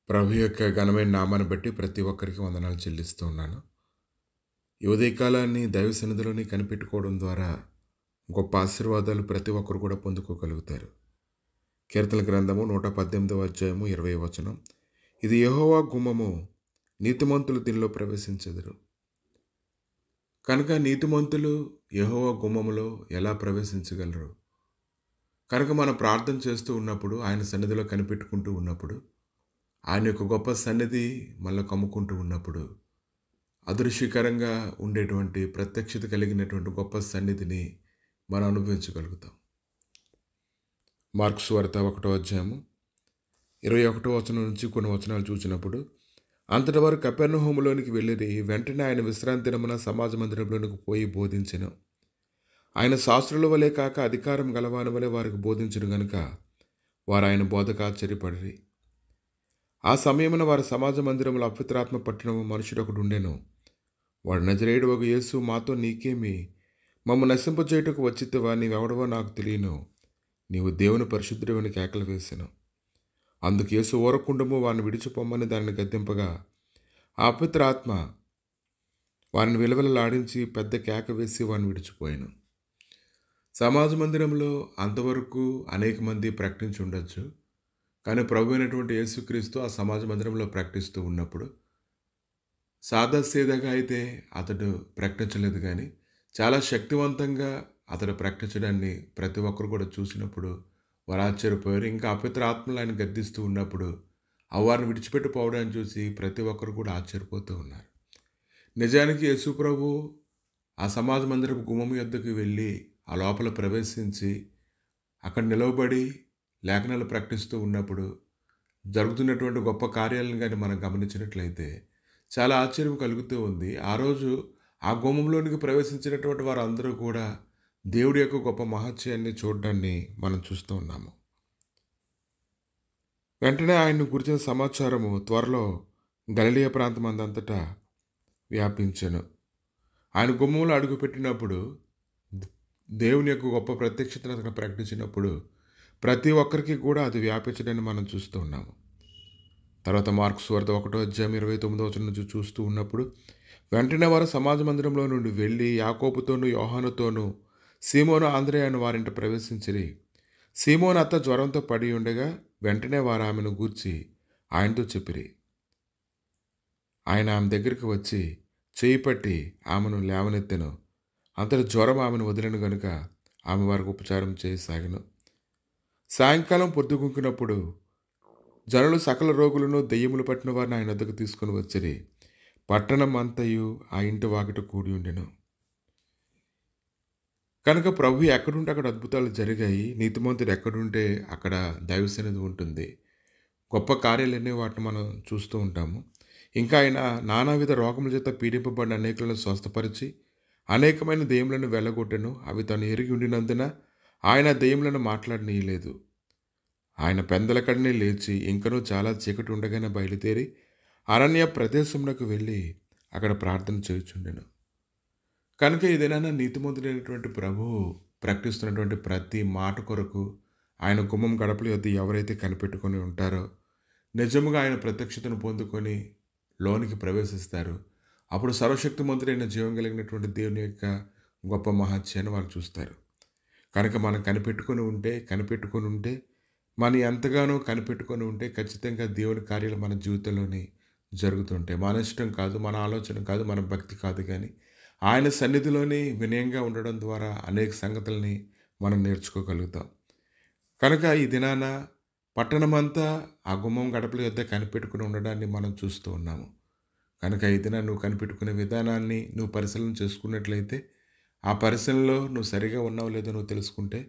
ప్రభు యొక్క ఘనమైన నామాన్ని బట్టి ప్రతి ఒక్కరికి వందనాలు చెల్లిస్తూ ఉన్నాను. ఈ ఉదయకాలాన్ని దైవ సన్నిధిలోని కనిపెట్టుకోవడం ద్వారా గొప్ప ఆశీర్వాదాలు ప్రతి ఒక్కరు కూడా పొందుకోగలుగుతారు. కీర్తన గ్రంథము 118వ అధ్యాయము 20వ వచనం. ఇది యెహోవా గుమ్మము, నీతిమంతులు దీనిలో ప్రవేశించెదరు. కనుక నీతిమంతులు యెహోవా గుమ్మములో ఎలా ప్రవేశించగలరు? కనుక మనం ప్రార్థన చేస్తూ ఉన్నప్పుడు, ఆయన సన్నిధిలో కనిపెట్టుకుంటూ ఉన్నప్పుడు, ఆయన యొక్క గొప్ప సన్నిధి మనల్ని కమ్ముకుంటూ ఉన్నప్పుడు, అదృశ్యకరంగా ఉండేటువంటి ప్రత్యక్షత కలిగినటువంటి గొప్ప సన్నిధిని మనం అనుభవించగలుగుతాం. మార్కు సువార్త 1వ అధ్యాయము 21వ వచనం నుంచి కొన్ని వచనాలు చూసినప్పుడు, అంతటి వారు కపెర్నహూములోనికి వెళ్ళిరి. వెంటనే ఆయన విశ్రాంతి దినమున సమాజ మందిరంలోనికి పోయి బోధించెను. ఆయన శాస్త్రుల వలె కాక అధికారం గలవాని వలె వారికి బోధించును గనుక వారు ఆయన బోధకు ఆశ్చర్యపడిరి. ఆ సమయమున వారి సమాజ మందిరంలో అపవిత్రాత్మ పట్టిన మనుషుడు ఒకడు ఉండెను. వాడు నజరేయుడు ఒక యేసు, మాతో నీకేమి? మమ్ము నశింపజేయుటకు వచ్చితివా? నీవెవడవో నాకు తెలియను, నీవు దేవుని పరిశుద్ధుడవని కేకలు వేసెను. అందుకు యేసు ఊరకుండము, వారిని విడిచిపోమ్మని దానిని గద్దింపగా, ఆ అపవిత్రాత్మ వారిని విలవిలలాడించి పెద్ద కేక వేసి వారిని విడిచిపోయాను. సమాజ మందిరంలో అంతవరకు అనేక మంది ప్రకటించి ఉండొచ్చు, కానీ ప్రభు అయినటువంటి యేసుక్రీస్తు ఆ సమాజ మందిరంలో ప్రకటిస్తూ ఉన్నప్పుడు సాదాసీదాగా అయితే అతడు ప్రకటించలేదు, కానీ చాలా శక్తివంతంగా అతడు ప్రకటించడాన్ని ప్రతి ఒక్కరు కూడా చూసినప్పుడు వారు ఆశ్చర్యపోయారు. ఇంకా అపవిత్ర ఆత్మలు ఆయన గద్దిస్తూ ఉన్నప్పుడు వారిని విడిచిపెట్టిపోవడాన్ని చూసి ప్రతి ఒక్కరు కూడా ఆశ్చర్యపోతూ ఉన్నారు. నిజానికి యేసు ప్రభు ఆ సమాజ మందిరపు గుమ్మం యొద్దకు వెళ్ళి ఆ లోపల ప్రవేశించి అక్కడ నిలవబడి లేఖనాలు ప్రకటిస్తూ ఉన్నప్పుడు జరుగుతున్నటువంటి గొప్ప కార్యాలను కానీ మనం గమనించినట్లయితే చాలా ఆశ్చర్యం కలుగుతూ ఉంది. ఆ రోజు ఆ గుమ్మంలోనికి ప్రవేశించినటువంటి వారందరూ కూడా దేవుడి యొక్క గొప్ప మహత్యాన్ని చూడడాన్ని మనం చూస్తూ ఉన్నాము. వెంటనే ఆయన్ను గురించిన సమాచారము త్వరలో గలిలయ ప్రాంతం అందంతటా వ్యాపించెను. ఆయన గుమ్మంలో అడుగుపెట్టినప్పుడు, దేవుని యొక్క గొప్ప ప్రత్యక్షతను అతను ప్రకటించినప్పుడు ప్రతి ఒక్కరికి కూడా అది వ్యాపించడాన్ని మనం చూస్తూ ఉన్నాము. తర్వాత మార్కు సువార్త 1వ అధ్యాయం 29వ వచనం నుంచి చూస్తూ ఉన్నప్పుడు, వెంటనే వారు సమాజ మందిరంలో నుండి వెళ్ళి యాకోబుతోనూ యోహానుతోనూ సీమోను ఆంద్రేయను వారింట ప్రవేశించిరి. సీమోను అత్త జ్వరంతో పడి ఉండగా వెంటనే వారు ఆమెను గూర్చి ఆయనతో చెప్పిరి. ఆయన ఆమె దగ్గరికి వచ్చి చేయి పట్టి ఆమెను లేవనెత్తెను. అంతటి జ్వరం ఆమెను వదిలిన గనుక ఆమె వారికి ఉపచారం చేయసాగెను. సాయంకాలం పొద్దుగుంకినప్పుడు జనులు సకల రోగులను దెయ్యములు పట్టిన వారిని ఆయన వద్దకు తీసుకుని వచ్చిరి. పట్టణం అంతయు ఆ ఇంటి వాకిట కూడి ఉండెను. కనుక ప్రభు ఎక్కడుంటే అక్కడ అద్భుతాలు జరిగాయి. నీతిమంతుడు ఎక్కడుంటే అక్కడ దైవ సన్నిధి ఉంటుంది. గొప్ప కార్యాలన్నీ వాటిని మనం చూస్తూ ఉంటాము. ఇంకా ఆయన నానావిధ రోగముల చేత పీడింపబడిన అనేకులను స్వస్థపరిచి అనేకమైన దెయ్యములను వెళ్ళగొట్టెను. అవి తను ఎరిగి ఉండినందున ఆయన దెయ్యములను మాట్లాడనీయలేదు. ఆయన పెందల కడనే లేచి ఇంకనూ చాలా చీకటి ఉండగానే బయలుదేరి అరణ్య ప్రదేశమునకు వెళ్ళి అక్కడ ప్రార్థన చేయుచుండెను. కనుక ఇదేనా నీతిమంతుడైనటువంటి ప్రభువు ప్రకటిస్తున్నటువంటి ప్రతి మాట కొరకు ఆయన గుమ్మం గడపల యొద్ద ఎవరైతే కనిపెట్టుకొని ఉంటారో నిజముగా ఆయన ప్రత్యక్షతను పొందుకొని లోనికి ప్రవేశిస్తారు. అప్పుడు సర్వశక్తిమంతుడైన జీవం కలిగినటువంటి దేవుని యొక్క గొప్ప మహత్యాన్ని వారు చూస్తారు. కనుక మనం కనిపెట్టుకొని ఉంటే మనం ఎంతగానో కనిపెట్టుకొని ఉంటే ఖచ్చితంగా దేవుని కార్యాలు మన జీవితంలోని జరుగుతుంటాయి. మన ఇష్టం కాదు, మన ఆలోచన కాదు, మన భక్తి కాదు, కానీ ఆయన సన్నిధిలోని వినయంగా ఉండడం ద్వారా అనేక సంగతుల్ని మనం నేర్చుకోగలుగుతాం. కనుక ఈ దినాన పట్టణమంతా ఆ గుమ్మం గడపల యొద్ద కనిపెట్టుకుని ఉండడాన్ని మనం చూస్తూ ఉన్నాము. కనుక ఈ దిన నువ్వు కనిపెట్టుకునే విధానాన్ని నువ్వు పరిశీలన చేసుకున్నట్లయితే, ఆ పరిశీలనలో నువ్వు సరిగా ఉన్నావు లేదో నువ్వు తెలుసుకుంటే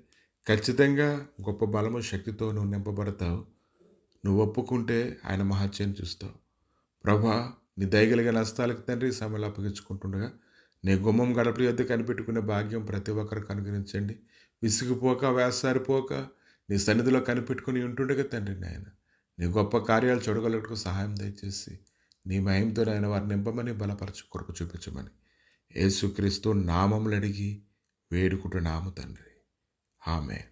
ఖచ్చితంగా గొప్ప బలము శక్తితో నువ్వు నింపబడతావు. నువ్వు ఒప్పుకుంటే ఆయన మహత్యాన్ని చూస్తావు. ప్రభా, నీ దయగలిగిన హస్తాలకు తండ్రి సమయాలు అప్పగించుకుంటుండగా నీ గుమ్మం గడపల యొద్ద కనిపెట్టుకునే భాగ్యం ప్రతి ఒక్కరికి అనుగ్రహించండి. విసిగిపోక వేసారిపోక నీ సన్నిధిలో కనిపెట్టుకుని ఉంటుండగా తండ్రి నాయన నీ గొప్ప కార్యాలు చూడగలుగుటకు సహాయం దయచేసి నీ మహిమతో నాయన వారిని నింపమని బలపరచు కొరకు చూపించమని యేసుక్రీస్తు నామములు అడిగి వేడుకుంటున్నాము తండ్రి. ఆమేన్.